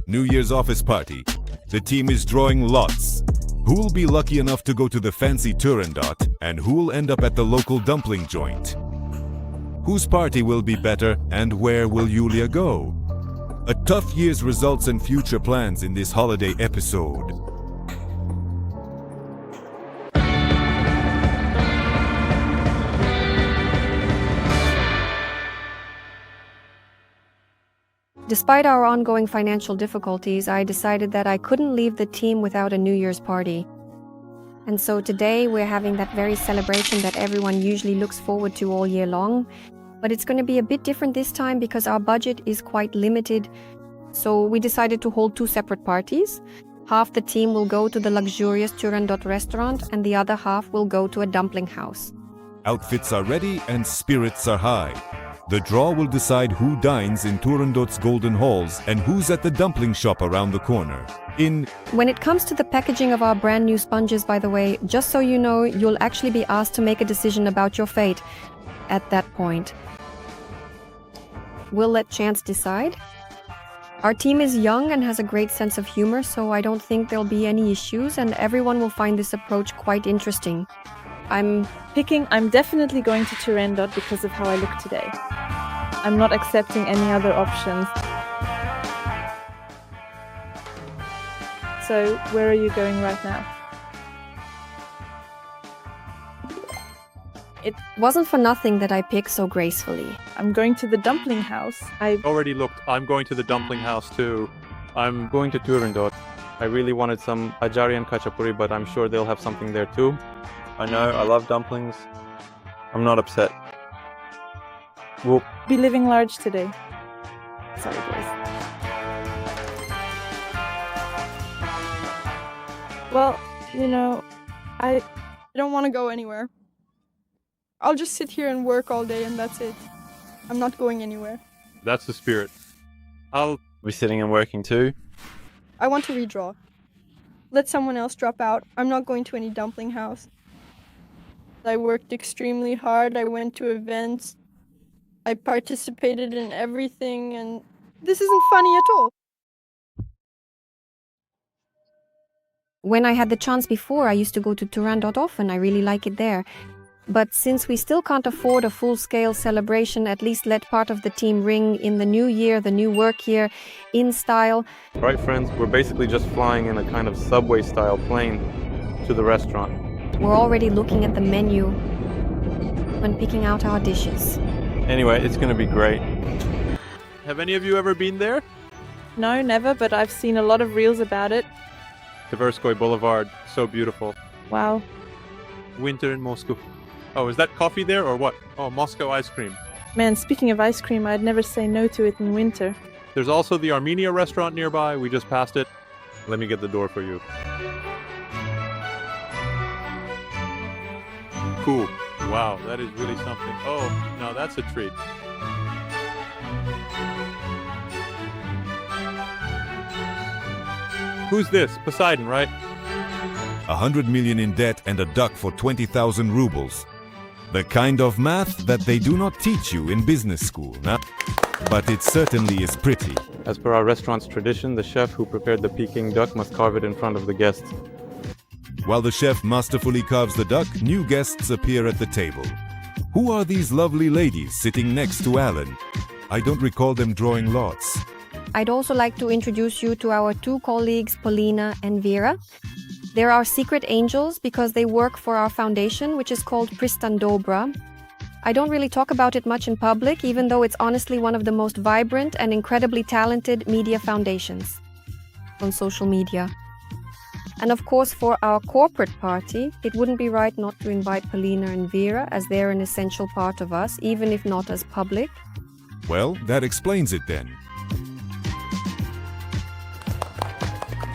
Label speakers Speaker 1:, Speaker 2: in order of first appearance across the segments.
Speaker 1: New Year's office party. The team is drawing lots. Who will be lucky enough to go to the fancy Turandot, and who will end up at the local dumpling joint? Whose party will be better, and where will Yulia go? A tough year's results and future plans in this holiday episode.
Speaker 2: Despite our ongoing financial difficulties, I decided that I couldn't leave the team without a New Year's party. And so today we're having that very celebration that everyone usually looks forward to all year long. But it's going to be a bit different this time because our budget is quite limited. So we decided to hold two separate parties. Half the team will go to the luxurious Turandot restaurant and the other half will go to a dumpling house.
Speaker 1: Outfits are ready and spirits are high. The draw will decide who dines in Turandot's golden halls and who's at the dumpling shop around the corner.
Speaker 2: When it comes to the packaging of our brand new sponges, by the way, just so you know, you'll actually be asked to make a decision about your fate at that point. We'll let chance decide. Our team is young and has a great sense of humor, so I don't think there'll be any issues and everyone will find this approach quite interesting. I'm
Speaker 3: definitely going to Turandot because of how I look today. I'm not accepting any other options. So, where are you going right now?
Speaker 2: It wasn't for nothing that I picked so gracefully.
Speaker 3: I'm going to the dumpling house. I
Speaker 4: already looked. I'm going to the dumpling house too. I'm going to Turandot. I really wanted some ajari and kachapuri, but I'm sure they'll have something there too. I know, I love dumplings. I'm not upset. We'll
Speaker 3: be living large today. Sorry, boys.
Speaker 5: Well, I don't want to go anywhere. I'll just sit here and work all day and that's it. I'm not going anywhere.
Speaker 4: That's the spirit. I'll be sitting and working too.
Speaker 5: I want to redraw. Let someone else drop out. I'm not going to any dumpling house. I worked extremely hard. I went to events. I participated in everything, and this isn't funny at all.
Speaker 2: When I had the chance before, I used to go to Turandot often. I really like it there. But since we still can't afford a full-scale celebration, at least let part of the team ring in the new year, the new work year, in style.
Speaker 4: Right, friends, we're basically just flying in a kind of subway-style plane to the restaurant.
Speaker 2: We're already looking at the menu and picking out our dishes.
Speaker 4: Anyway, it's going to be great. Have any of you ever been there?
Speaker 3: No, never, but I've seen a lot of reels about it.
Speaker 4: Tverskoy Boulevard, so beautiful.
Speaker 3: Wow.
Speaker 4: Winter in Moscow. Oh, is that coffee there or what? Oh, Moscow ice cream.
Speaker 3: Man, speaking of ice cream, I'd never say no to it in winter.
Speaker 4: There's also the Armenia restaurant nearby. We just passed it. Let me get the door for you. Cool. Wow, that is really something. Oh, now that's a treat. Who's this? Poseidon, right?
Speaker 1: 100 million in debt and a duck for 20,000 rubles. The kind of math that they do not teach you in business school, nah? But it certainly is pretty.
Speaker 4: As per our restaurant's tradition, the chef who prepared the Peking duck must carve it in front of the guests.
Speaker 1: While the chef masterfully carves the duck, new guests appear at the table. Who are these lovely ladies sitting next to Alan? I don't recall them drawing lots.
Speaker 2: I'd also like to introduce you to our two colleagues, Polina and Vera. They're our secret angels because they work for our foundation, which is called Pristan Dobra. I don't really talk about it much in public, even though it's honestly one of the most vibrant and incredibly talented media foundations on social media. And of course, for our corporate party, it wouldn't be right not to invite Polina and Vera, as they're an essential part of us, even if not as public.
Speaker 1: Well, that explains it then.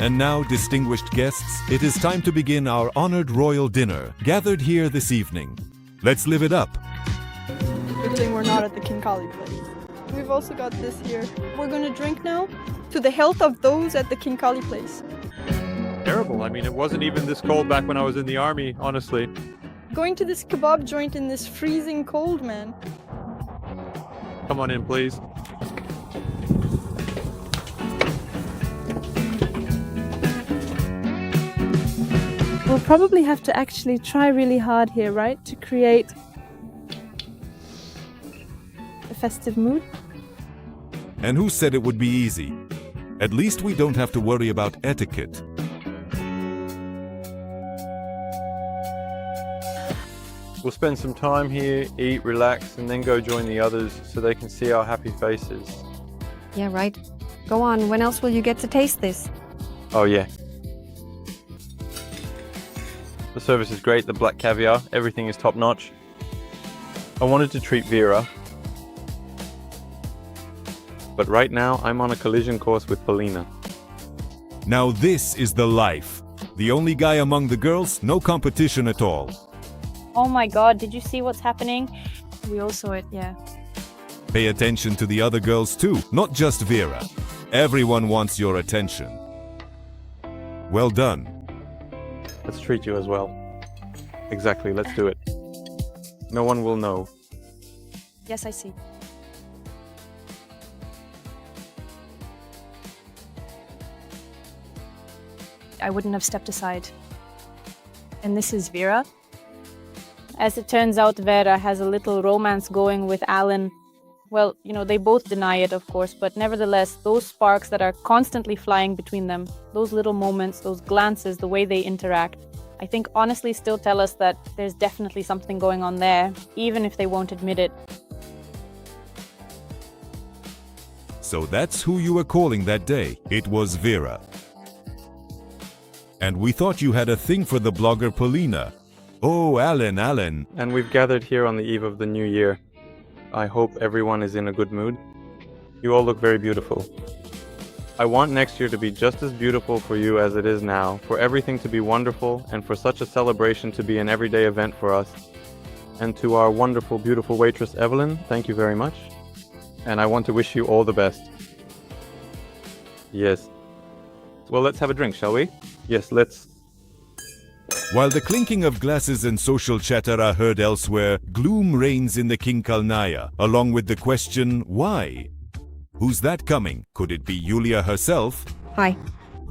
Speaker 1: And now, distinguished guests, it is time to begin our honored royal dinner, gathered here this evening. Let's live it up.
Speaker 5: Good thing we're not at the Kinkali place. We've also got this here. We're gonna drink now to the health of those at the Kinkali place.
Speaker 4: Terrible. I mean, it wasn't even this cold back when I was in the army, honestly.
Speaker 5: Going to this kebab joint in this freezing cold, man.
Speaker 4: Come on in, please.
Speaker 3: We'll probably have to actually try really hard here, right? To create a festive mood.
Speaker 1: And who said it would be easy? At least we don't have to worry about etiquette.
Speaker 4: We'll spend some time here, eat, relax, and then go join the others so they can see our happy faces.
Speaker 2: Yeah, right. Go on, when else will you get to taste this?
Speaker 4: Oh yeah. The service is great, the black caviar, everything is top notch. I wanted to treat Vera, but right now I'm on a collision course with Polina.
Speaker 1: Now this is the life. The only guy among the girls, no competition at all.
Speaker 6: Oh my god, did you see what's happening? We all saw it, yeah.
Speaker 1: Pay attention to the other girls too, not just Vera. Everyone wants your attention. Well done.
Speaker 4: Let's treat you as well. Exactly, let's do it. No one will know.
Speaker 6: Yes, I see. I wouldn't have stepped aside. And this is Vera.
Speaker 3: As it turns out, Vera has a little romance going with Alan. Well, you know, they both deny it, of course, but nevertheless, those sparks that are constantly flying between them, those little moments, those glances, the way they interact, I think honestly still tell us that there's definitely something going on there, even if they won't admit it.
Speaker 1: So that's who you were calling that day. It was Vera. And we thought you had a thing for the blogger Polina. Oh, Alan.
Speaker 4: And we've gathered here on the eve of the new year. I hope everyone is in a good mood. You all look very beautiful. I want next year to be just as beautiful for you as it is now, for everything to be wonderful, and for such a celebration to be an everyday event for us. And to our wonderful, beautiful waitress, Evelyn, thank you very much. And I want to wish you all the best. Yes. Well, let's have a drink, shall we? Yes, let's.
Speaker 1: While the clinking of glasses and social chatter are heard elsewhere, gloom reigns in the Kinkalnaya, along with the question, why? Who's that coming? Could it be Yulia herself?
Speaker 2: Hi.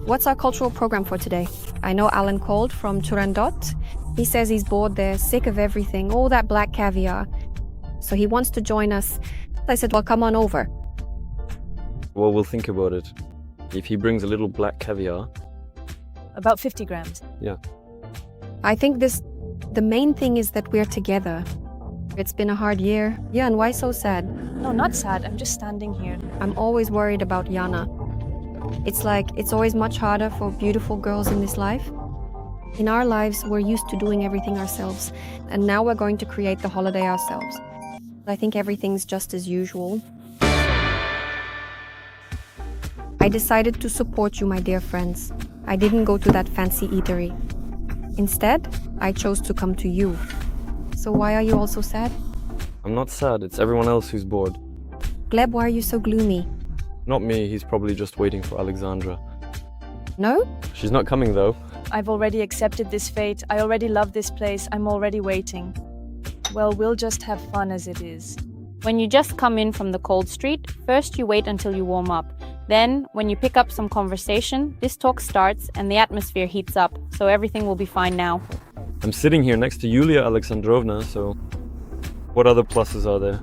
Speaker 2: What's our cultural program for today? I know Alan called from Turandot. He says he's bored there, sick of everything, all that black caviar. So he wants to join us. I said, well, come on over.
Speaker 7: Well, we'll think about it. If he brings a little black caviar.
Speaker 6: About 50 grams.
Speaker 7: Yeah.
Speaker 2: I think the main thing is that we're together. It's been a hard year. Yeah, and why so sad?
Speaker 6: No, not sad. I'm just standing here.
Speaker 2: I'm always worried about Yana. It's like, it's always much harder for beautiful girls in this life. In our lives, we're used to doing everything ourselves, and now we're going to create the holiday ourselves. I think everything's just as usual. I decided to support you, my dear friends. I didn't go to that fancy eatery. Instead, I chose to come to you. So why are you all so sad?
Speaker 7: I'm not sad, it's everyone else who's bored.
Speaker 2: Gleb, why are you so gloomy?
Speaker 7: Not me, he's probably just waiting for Alexandra.
Speaker 2: No?
Speaker 7: She's not coming though.
Speaker 6: I've already accepted this fate. I already love this place. I'm already waiting. Well, we'll just have fun as it is.
Speaker 3: When you just come in from the cold street, first you wait until you warm up. Then, when you pick up some conversation, this talk starts and the atmosphere heats up, so everything will be fine now.
Speaker 7: I'm sitting here next to Yulia Alexandrovna, so what other pluses are there?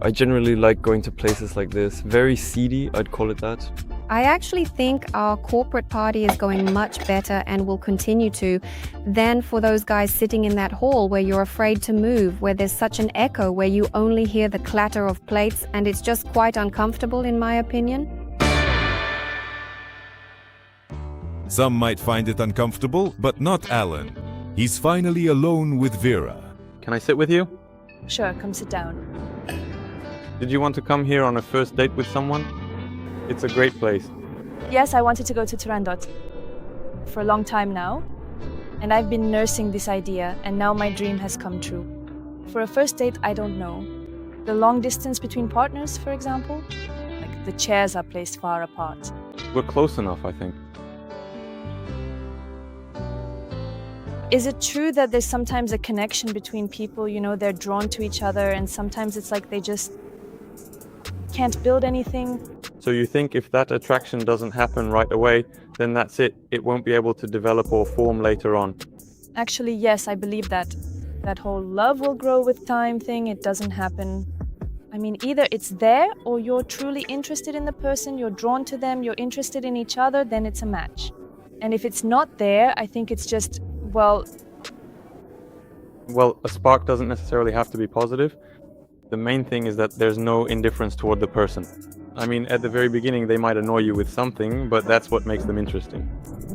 Speaker 7: I generally like going to places like this. Very seedy, I'd call it that.
Speaker 2: I actually think our corporate party is going much better and will continue to than for those guys sitting in that hall where you're afraid to move, where there's such an echo, where you only hear the clatter of plates, and it's just quite uncomfortable in my opinion.
Speaker 1: Some might find it uncomfortable, but not Alan. He's finally alone with Vera.
Speaker 4: Can I sit with you?
Speaker 6: Sure, come sit down.
Speaker 4: Did you want to come here on a first date with someone? It's a great place.
Speaker 6: Yes, I wanted to go to Turandot for a long time now. And I've been nursing this idea, and now my dream has come true. For a first date, I don't know. The long distance between partners, for example? Like the chairs are placed far apart.
Speaker 4: We're close enough, I think.
Speaker 6: Is it true that there's sometimes a connection between people, you know, they're drawn to each other, and sometimes it's like they just can't build anything?
Speaker 4: So you think if that attraction doesn't happen right away, then that's it. It won't be able to develop or form later on.
Speaker 6: Actually, yes, I believe that. That whole love will grow with time thing, it doesn't happen. I mean, either it's there or you're truly interested in the person, you're drawn to them, you're interested in each other, then it's a match. And if it's not there, I think it's just, well,
Speaker 4: Well, a spark doesn't necessarily have to be positive. The main thing is that there's no indifference toward the person. I mean, at the very beginning, they might annoy you with something, but that's what makes them interesting.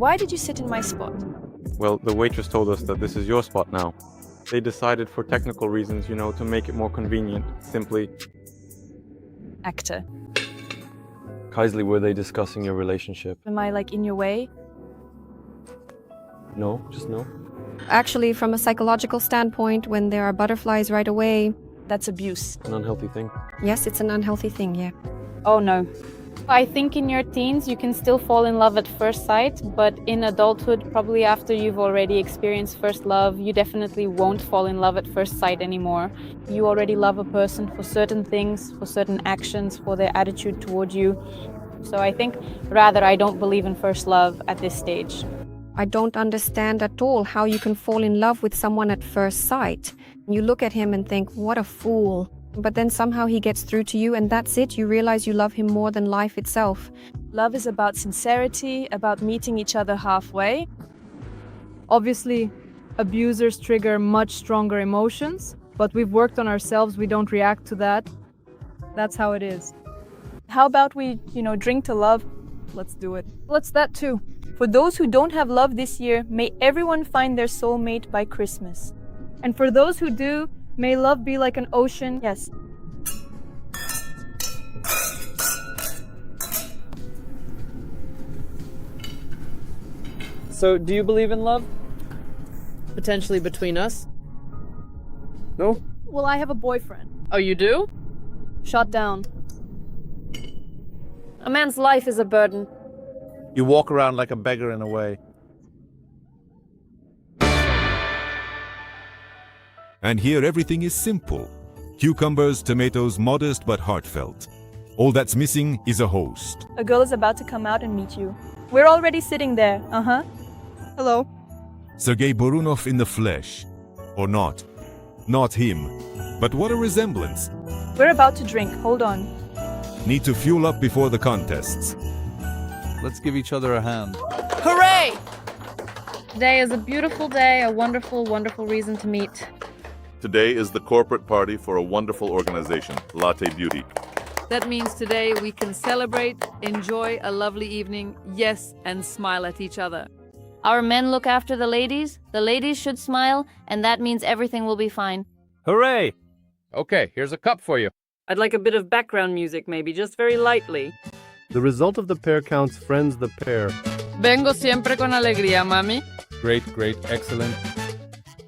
Speaker 6: why did you sit in my spot?
Speaker 4: Well, the waitress told us that this is your spot now. They decided for technical reasons, you know, to make it more convenient, simply.
Speaker 6: Actor.
Speaker 7: Kaisley, were they discussing your relationship?
Speaker 6: Am I like in your way?
Speaker 7: No, just no.
Speaker 2: Actually, from a psychological standpoint, when there are butterflies right away,
Speaker 6: That's abuse.
Speaker 7: An unhealthy thing.
Speaker 2: yes, it's an unhealthy thing, yeah.
Speaker 3: Oh no. I think in your teens you can still fall in love at first sight, but in adulthood, probably after you've already experienced first love, you definitely won't fall in love at first sight anymore. You already love a person for certain things, for certain actions, for their attitude toward you. So I think rather I don't believe in first love at this stage.
Speaker 2: I don't understand at all how you can fall in love with someone at first sight. You look at him and think, what a fool. But then somehow he gets through to you and that's it. You realize you love him more than life itself.
Speaker 6: Love is about sincerity, about meeting each other halfway.
Speaker 8: Obviously, abusers trigger much stronger emotions, but we've worked on ourselves, we don't react to that. That's how it is.
Speaker 6: How about we, drink to love?
Speaker 8: Let's do it.
Speaker 6: Let's that too. For those who don't have love this year, may everyone find their soulmate by Christmas.
Speaker 8: And for those who do, may love be like an ocean.
Speaker 6: Yes.
Speaker 9: So, do you believe in love?
Speaker 10: Potentially between us?
Speaker 9: No?
Speaker 8: Well, I have a boyfriend.
Speaker 10: Oh, you do?
Speaker 8: Shot down.
Speaker 10: A man's life is a burden.
Speaker 11: You walk around like a beggar in a way.
Speaker 1: And here everything is simple. Cucumbers, tomatoes, modest but heartfelt. All that's missing is a host.
Speaker 6: A girl is about to come out and meet you. We're already sitting there.
Speaker 5: Hello.
Speaker 1: Sergei Borunov in the flesh. Or not. Not him. But what a resemblance.
Speaker 6: We're about to drink. Hold on.
Speaker 1: Need to fuel up before the contests.
Speaker 11: Let's give each other a hand.
Speaker 10: Hooray! Today is a beautiful day, a wonderful, wonderful reason to meet.
Speaker 12: Today is the corporate party for a wonderful organization, Latte Beauty.
Speaker 10: That means today we can celebrate, enjoy a lovely evening, yes, and smile at each other.
Speaker 13: Our men look after the ladies should smile, and that means everything will be fine.
Speaker 9: Hooray!
Speaker 11: Okay, here's a cup for you.
Speaker 10: I'd like a bit of background music, maybe, just very lightly.
Speaker 9: The result of the pair counts friends the pair.
Speaker 10: Vengo siempre con alegría, mami.
Speaker 11: Great, excellent.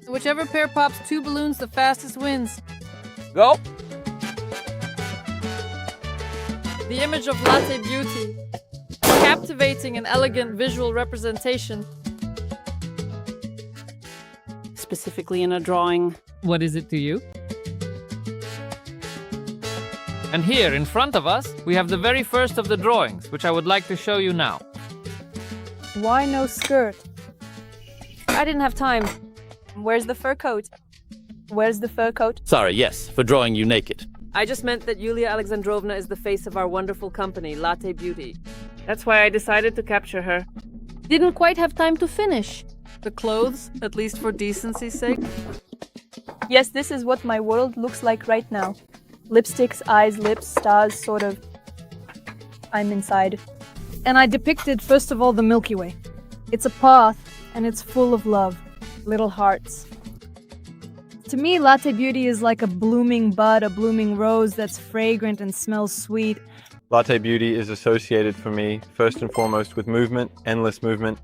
Speaker 10: Whichever pair pops 2 balloons the fastest wins.
Speaker 9: Go!
Speaker 10: The image of Latte Beauty. Captivating and elegant visual representation. Specifically in a drawing.
Speaker 8: What is it to you?
Speaker 9: And here, in front of us, we have the very first of the drawings, which I would like to show you now.
Speaker 8: Why no skirt?
Speaker 13: I didn't have time.
Speaker 6: Where's the fur coat? Where's the fur coat?
Speaker 9: Sorry, yes, for drawing you naked.
Speaker 10: I just meant that Yulia Alexandrovna is the face of our wonderful company, Latte Beauty.
Speaker 3: That's why I decided to capture her.
Speaker 13: Didn't quite have time to finish.
Speaker 10: The clothes, at least for decency's sake.
Speaker 6: Yes, this is what my world looks like right now. Lipsticks, eyes, lips, stars, sort of. I'm inside.
Speaker 8: And I depicted, first of all, the Milky Way. It's a path, and it's full of love. Little hearts. To me, Latte Beauty is like a blooming bud, a blooming rose that's fragrant and smells sweet.
Speaker 4: Latte Beauty is associated for me, first and foremost, with movement, endless movement.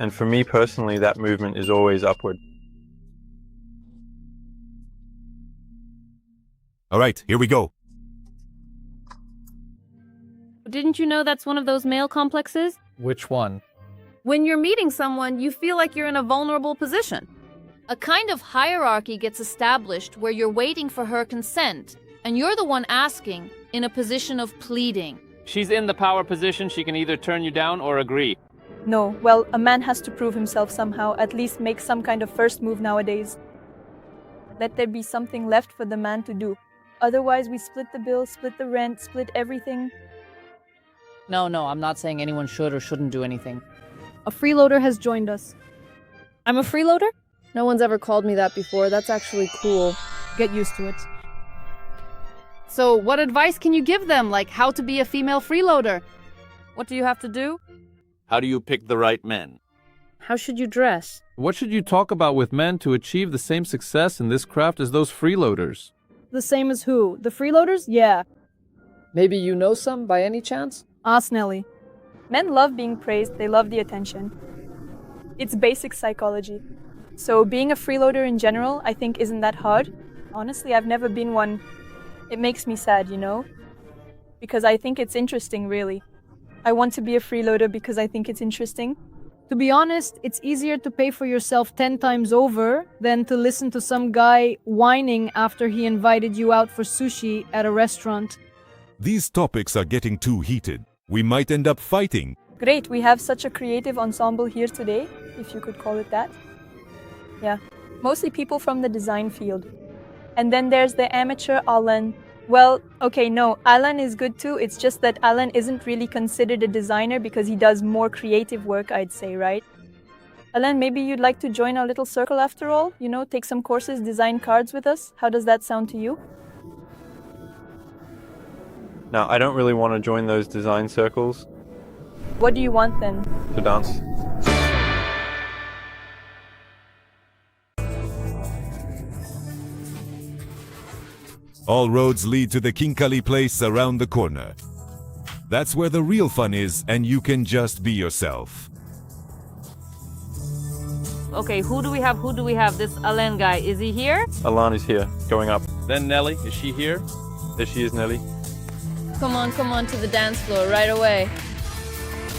Speaker 4: And for me personally, that movement is always upward.
Speaker 1: All right, here we go.
Speaker 13: Didn't you know that's one of those male complexes?
Speaker 11: Which one?
Speaker 13: When you're meeting someone, you feel like you're in a vulnerable position. A kind of hierarchy gets established where you're waiting for her consent, and you're the one asking, in a position of pleading.
Speaker 9: She's in the power position, she can either turn you down or agree.
Speaker 6: No, well, a man has to prove himself somehow, at least make some kind of first move nowadays. Let there be something left for the man to do. Otherwise, we split the bill, split the rent, split everything.
Speaker 10: No, I'm not saying anyone should or shouldn't do anything.
Speaker 8: A freeloader has joined us.
Speaker 3: I'm a freeloader? No one's ever called me that before. That's actually cool.
Speaker 8: Get used to it.
Speaker 10: So, what advice can you give them, like how to be a female freeloader? What do you have to do?
Speaker 14: How do you pick the right men?
Speaker 3: How should you dress?
Speaker 11: What should you talk about with men to achieve the same success in this craft as those freeloaders?
Speaker 8: The same as who? The freeloaders? Yeah.
Speaker 10: Maybe you know some by any chance?
Speaker 8: Ask Nelly.
Speaker 6: Men love being praised, they love the attention. It's basic psychology. So being a freeloader in general, I think isn't that hard. Honestly, I've never been one. It makes me sad, you know? Because I think it's interesting, really. I want to be a freeloader because I think it's interesting.
Speaker 8: To be honest, it's easier to pay for yourself 10 times over than to listen to some guy whining after he invited you out for sushi at a restaurant.
Speaker 1: These topics are getting too heated. We might end up fighting.
Speaker 6: Great, we have such a creative ensemble here today, if you could call it that. Yeah, mostly people from the design field. And then there's the amateur Alan. Well, okay, no, Alan is good too. It's just that Alan isn't really considered a designer because he does more creative work, I'd say, right? Alan, maybe you'd like to join our little circle after all? You know, take some courses, design cards with us? How does that sound to you?
Speaker 4: Now, I don't really want to join those design circles.
Speaker 6: What do you want then?
Speaker 4: To dance.
Speaker 1: All roads lead to the Kinkali place around the corner. That's where the real fun is, and you can just be yourself.
Speaker 10: Okay, who do we have? This Alain guy, is he here?
Speaker 4: Alan is here, going up.
Speaker 11: Then Nelly, is she here?
Speaker 4: There she is, Nelly.
Speaker 13: Come on to the dance floor right away.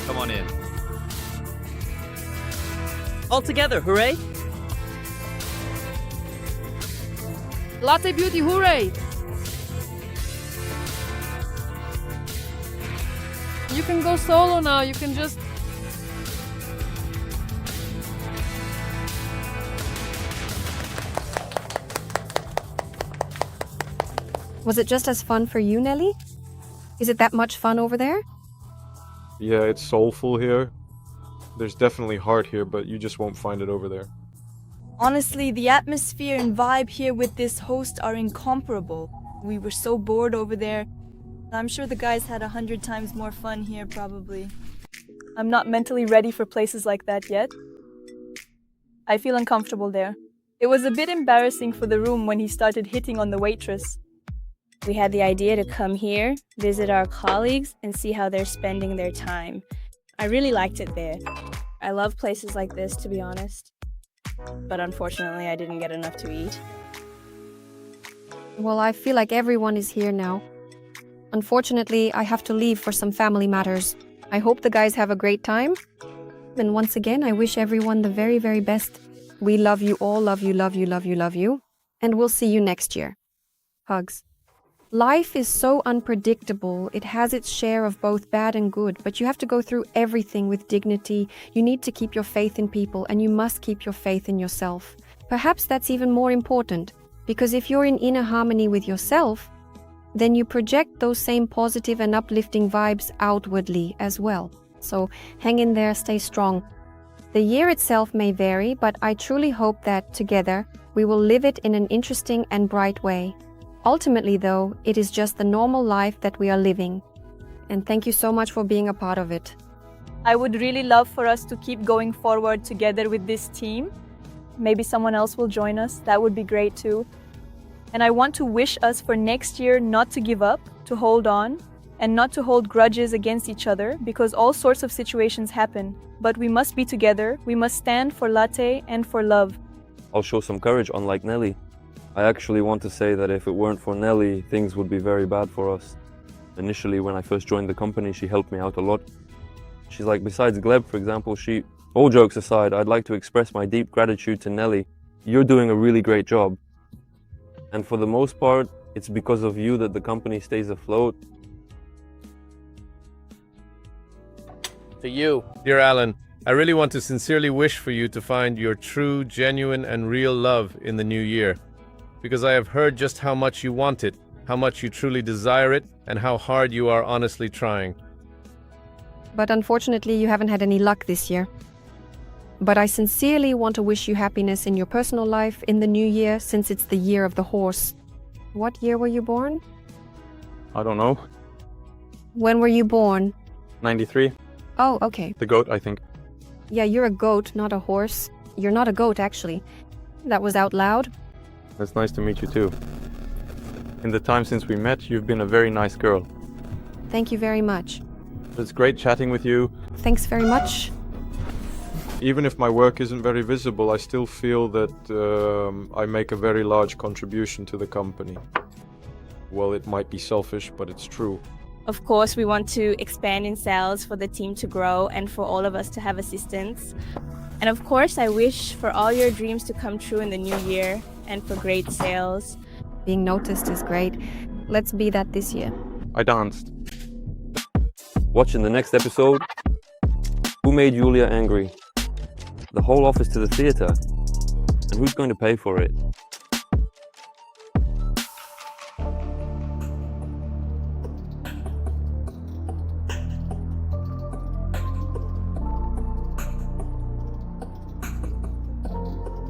Speaker 14: Come on in.
Speaker 15: All together, hooray!
Speaker 10: Latte Beauty, hooray! You can go solo now, you can just...
Speaker 2: Was it just as fun for you, Nelly? Is it that much fun over there?
Speaker 4: Yeah, it's soulful here. There's definitely heart here, but you just won't find it over there.
Speaker 6: Honestly, the atmosphere and vibe here with this host are incomparable. We were so bored over there. I'm sure the guys had 100 times more fun here, probably. I'm not mentally ready for places like that yet. I feel uncomfortable there. It was a bit embarrassing for the room when he started hitting on the waitress.
Speaker 16: We had the idea to come here, visit our colleagues, and see how they're spending their time. I really liked it there. I love places like this, to be honest. But unfortunately, I didn't get enough to eat.
Speaker 2: Well, I feel like everyone is here now. Unfortunately, I have to leave for some family matters. I hope the guys have a great time. And once again, I wish everyone the very, very best. We love you all, love you, love you, love you, love you. And we'll see you next year. Hugs. Life is so unpredictable. It has its share of both bad and good, but you have to go through everything with dignity. You need to keep your faith in people, and you must keep your faith in yourself. Perhaps that's even more important, because if you're in inner harmony with yourself, then you project those same positive and uplifting vibes outwardly as well. So hang in there, stay strong. The year itself may vary, but I truly hope that together we will live it in an interesting and bright way. Ultimately, though, it is just the normal life that we are living. And thank you so much for being a part of it.
Speaker 6: I would really love for us to keep going forward together with this team. Maybe someone else will join us. That would be great too. And I want to wish us for next year not to give up, to hold on, and not to hold grudges against each other, because all sorts of situations happen. But we must be together. We must stand for latte and for love.
Speaker 7: I'll show some courage, unlike Nelly. I actually want to say that if it weren't for Nelly, things would be very bad for us. Initially, when I first joined the company, she helped me out a lot. She's like, besides Gleb, for example, all jokes aside, I'd like to express my deep gratitude to Nelly. You're doing a really great job. And for the most part, it's because of you that the company stays afloat.
Speaker 14: To you.
Speaker 11: Dear Alan, I really want to sincerely wish for you to find your true, genuine, and real love in the new year. Because I have heard just how much you want it, how much you truly desire it, and how hard you are honestly trying.
Speaker 2: But unfortunately, you haven't had any luck this year. But I sincerely want to wish you happiness in your personal life in the new year, since it's the year of the horse. What year were you born?
Speaker 4: I don't know.
Speaker 2: When were you born?
Speaker 4: 93.
Speaker 2: Oh, okay.
Speaker 4: The goat, I think.
Speaker 2: Yeah, you're a goat, not a horse. You're not a goat, actually. That was out loud.
Speaker 4: It's nice to meet you too. In the time since we met, you've been a very nice girl.
Speaker 2: Thank you very much.
Speaker 4: It's great chatting with you.
Speaker 2: Thanks very much.
Speaker 4: Even if my work isn't very visible, I still feel that I make a very large contribution to the company. Well, it might be selfish, but it's true.
Speaker 16: Of course, we want to expand in sales for the team to grow and for all of us to have assistants. And of course, I wish for all your dreams to come true in the new year and for great sales.
Speaker 2: Being noticed is great. Let's be that this year.
Speaker 4: I danced.
Speaker 7: Watch in the next episode. Who made Julia angry? The whole office to the theater. And who's going to pay for it?